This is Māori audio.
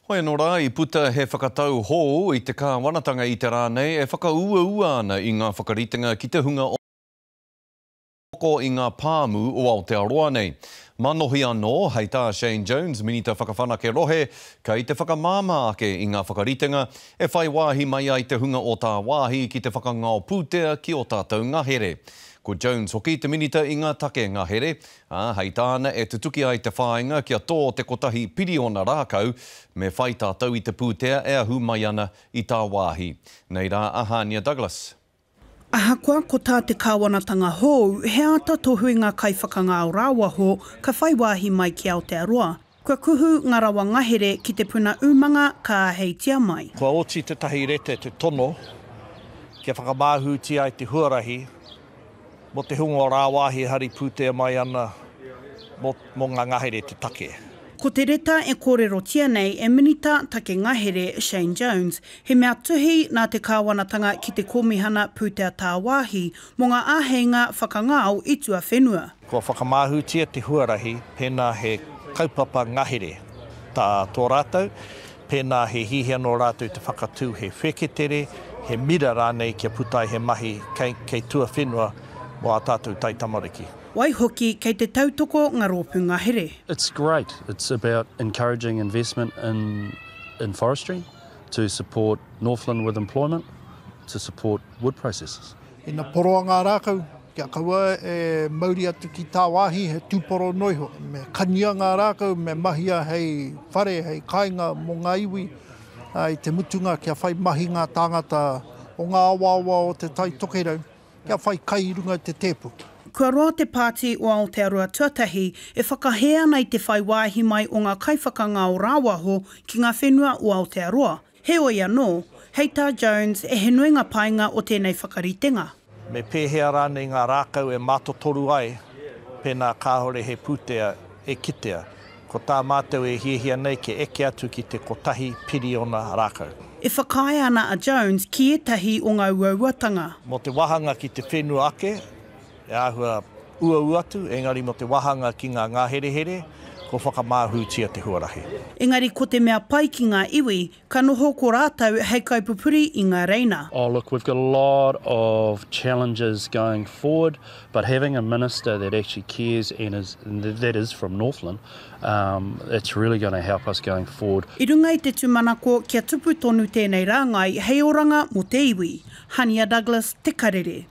Hoi nora, I puta he whakatau hou I te kāwanatanga I te rānei, e whakaua ana I ngā whakaritenga ki te hunga oko I ngā pāmu o Aotearoa nei. Manohi anō, hei tā Shane Jones, minita whakawhanake rohe, ka I te whakamāma ake I ngā whakaritenga, e whai wāhi mai ai te hunga o tā wāhi ki te whakangao pūtea ki o tātou ngahere. Ko Jones hoki te minita I ngā take ngahere, hei tāna e tutuki ai te whāinga kia tō te kotahi piriona rākau, me whai tātou I te pūtea e ahu mai ana I tā wāhi. Nei rā, Ahania Douglas. Ahakoa ko tā te kāwanatanga hou, he ata tohui ngā kaiwhakangao rāwaho ka whai wāhi mai ki Aotearoa. Kua kuhu ngā rawa ngahere ki te puna umanga ka heitia mai. Kua oti te tahi rete te tono, kia whakamāhutia ai te huarahi, mo te hunga o rāwahi hari pūtea mai ana mo ngā ngahere te take. Ko te reta e kōrerotia nei e minita take ngahere Shane Jones, he mea tuhi nā te kāwanatanga ki te komihana pūtea tā wāhi mo ngā āheinga whakangao I tua whenua. Kua whakamāhutia te huarahi, pēnā he kaupapa ngahere tā tō rātou, pēnā he hihia no rātou te whakatū he wheketere, he mira rānei kia putai he mahi kei tua whenua mo a tātou taitamariki. Wai hoki kei te tautoko ngā rōpū ngahere. It's great. It's about encouraging investment in forestry, to support Northland with employment, to support wood processes. Ina poroa ngā rākau, kia kaua e mauri atu ki tā wāhi he tūporo noiho. Me kania ngā rākau, me mahia hei whare, hei kāinga mo ngā iwi, I te mutunga kia whai mahi ngā tāngata o ngā awawa o te tai tokerau, kia whai kai I runga te tepu. Kua roa te pāti o Aotearoa tuatahi e whakahea nei te whai wāhi mai o ngā kaiwhakangao rāwaho ki ngā whenua o Aotearoa. He oi anō, hei tā Jones e he nui ngā painga o tēnei whakaritenga. Me pēhea rānei ngā rākau e mātotoru ai, pēnā kāhore he pūtea e kitea. Ko tā mātou e hiehia nei ke eke atu ki te kotahi piriona rākau. E whakae ana a Jones ki etahi o ngā uauatanga. Mo te wahanga ki te whenua ake, e ahua uau atu, engari mo te wahanga ki ngā ngaherehere, ko whakamāhutia te huarahi. Engari ko te mea pai ki ngā iwi, ka noho ko rātau hei kaupupuri I ngā reina. Oh, look, we've got a lot of challenges going forward, but having a minister that actually cares and that is from Northland, it's really going to help us going forward. I runga I te tūmanako kia tupu tonu tēnei rāngai hei oranga mo te iwi. Hania Douglas, Te Karere.